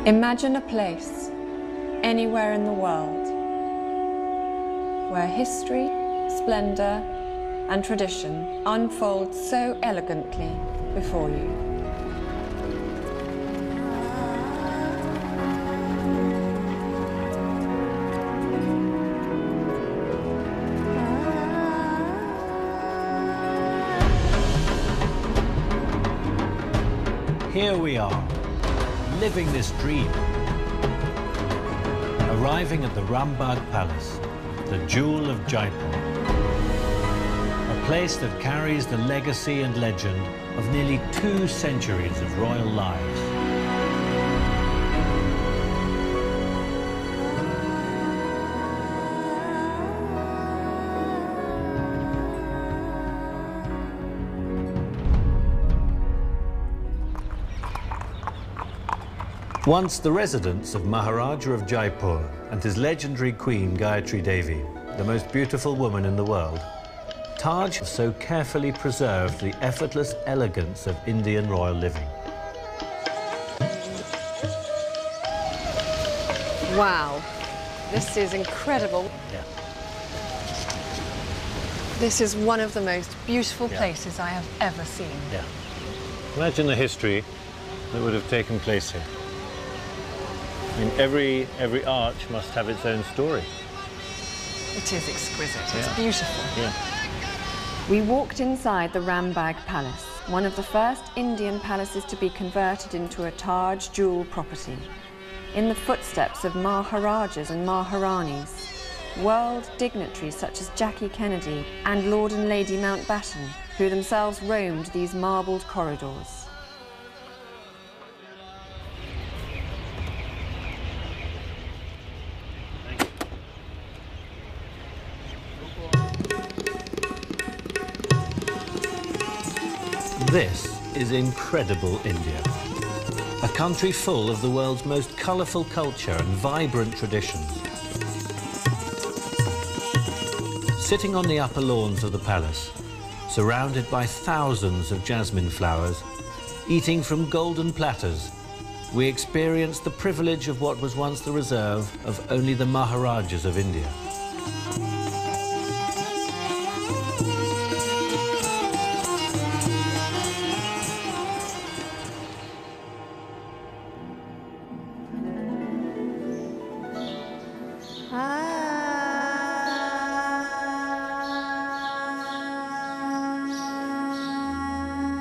Imagine a place, anywhere in the world, where history, splendor, and tradition unfold so elegantly before you. Here we are, living this dream. Arriving at the Rambagh Palace, the jewel of Jaipur. A place that carries the legacy and legend of nearly 2 centuries of royal lives. Once the residence of Maharaja of Jaipur and his legendary queen Gayatri Devi, the most beautiful woman in the world, Taj so carefully preserved the effortless elegance of Indian royal living. Wow, this is incredible. Yeah. This is one of the most beautiful places I have ever seen. Yeah. Imagine the history that would have taken place here. I mean, every arch must have its own story. It is exquisite. It's beautiful. Yeah. We walked inside the Rambagh Palace, one of the first Indian palaces to be converted into a Taj jewel property, in the footsteps of Maharajas and Maharanis, world dignitaries such as Jackie Kennedy and Lord and Lady Mountbatten, who themselves roamed these marbled corridors. This is incredible India, a country full of the world's most colourful culture and vibrant traditions. Sitting on the upper lawns of the palace, surrounded by thousands of jasmine flowers, eating from golden platters, we experience the privilege of what was once the reserve of only the Maharajas of India.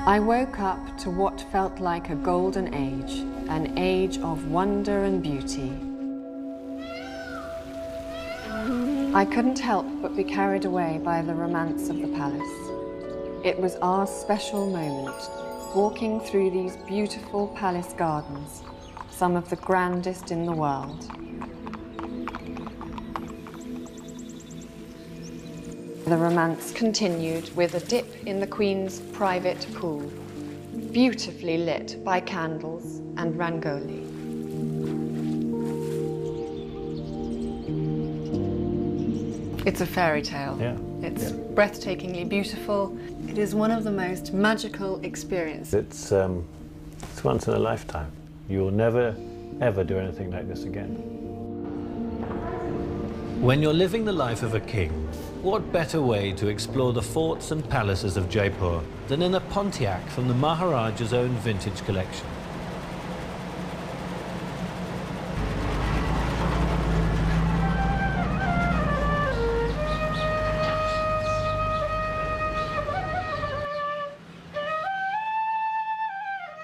I woke up to what felt like a golden age, an age of wonder and beauty. I couldn't help but be carried away by the romance of the palace. It was our special moment, walking through these beautiful palace gardens, some of the grandest in the world. The romance continued with a dip in the Queen's private pool, beautifully lit by candles and rangoli. It's a fairy tale. Yeah. It's breathtakingly beautiful. It is one of the most magical experiences. It's once in a lifetime. You will never, ever do anything like this again. When you're living the life of a king, what better way to explore the forts and palaces of Jaipur than in a Pontiac from the Maharaja's own vintage collection?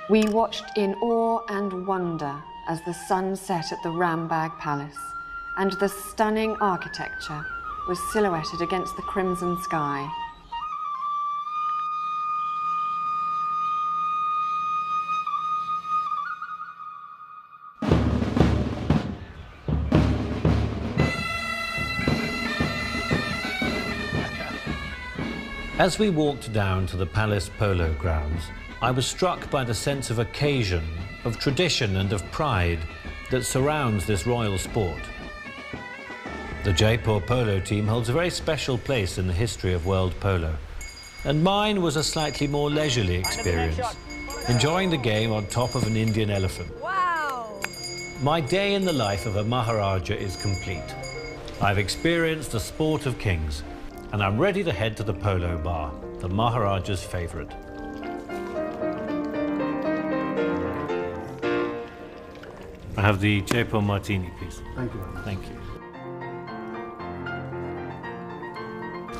We watched in awe and wonder as the sun set at the Rambagh Palace, and the stunning architecture was silhouetted against the crimson sky. As we walked down to the palace polo grounds, I was struck by the sense of occasion, of tradition and of pride that surrounds this royal sport. The Jaipur polo team holds a very special place in the history of world polo, and mine was a slightly more leisurely experience, enjoying the game on top of an Indian elephant. Wow! My day in the life of a Maharaja is complete. I've experienced the sport of kings, and I'm ready to head to the polo bar, the Maharaja's favorite. I have the Jaipur martini, please. Thank you very much. Thank you.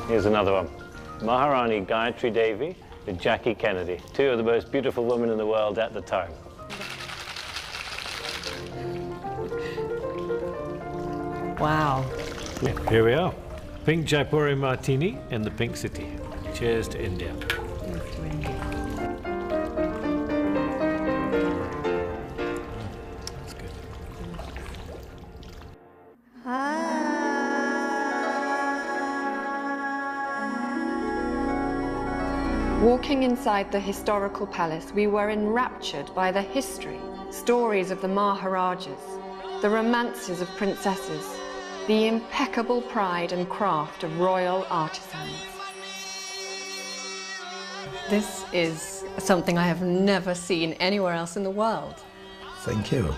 Here's another one. Maharani Gayatri Devi with Jackie Kennedy, two of the most beautiful women in the world at the time. Wow. Here we are. Pink Jaipuri martini in the pink city. Cheers to India. That's good. Walking inside the historical palace, we were enraptured by the history, stories of the Maharajas, the romances of princesses, the impeccable pride and craft of royal artisans. This is something I have never seen anywhere else in the world. Thank you.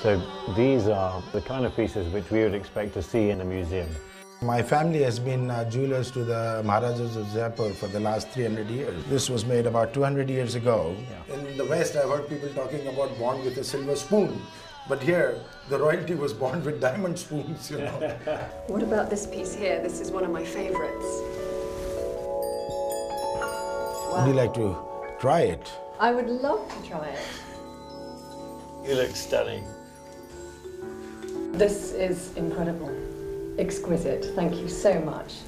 So these are the kind of pieces which we would expect to see in a museum. My family has been jewelers to the Maharajas of Jaipur for the last 300 years. This was made about 200 years ago. Yeah. In the West, I've heard people talking about born with a silver spoon. But here, the royalty was born with diamond spoons, you know. What about this piece here? This is one of my favorites. Would you like to try it? I would love to try it. You look stunning. This is incredible. Exquisite. Thank you so much.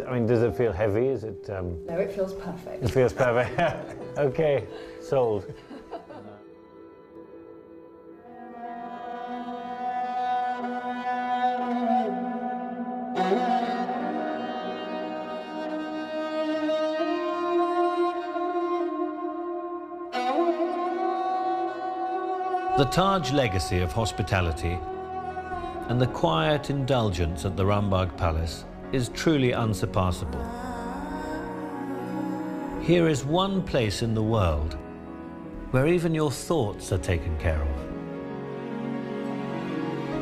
I mean, does it feel heavy? Is it? No, it feels perfect. It feels perfect. Okay, sold. The Taj legacy of hospitality and the quiet indulgence at the Rambagh Palace is truly unsurpassable. Here is one place in the world where even your thoughts are taken care of.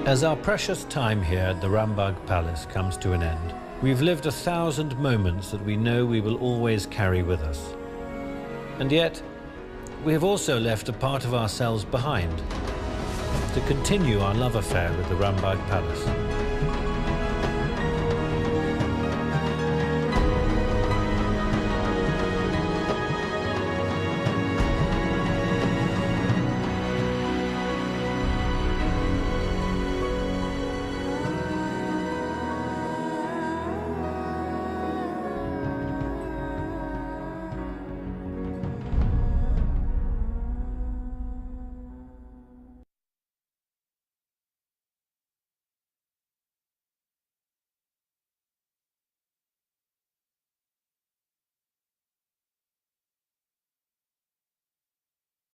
As our precious time here at the Rambagh Palace comes to an end, we've lived 1,000 moments that we know we will always carry with us. And yet, we have also left a part of ourselves behind to continue our love affair with the Rambagh Palace.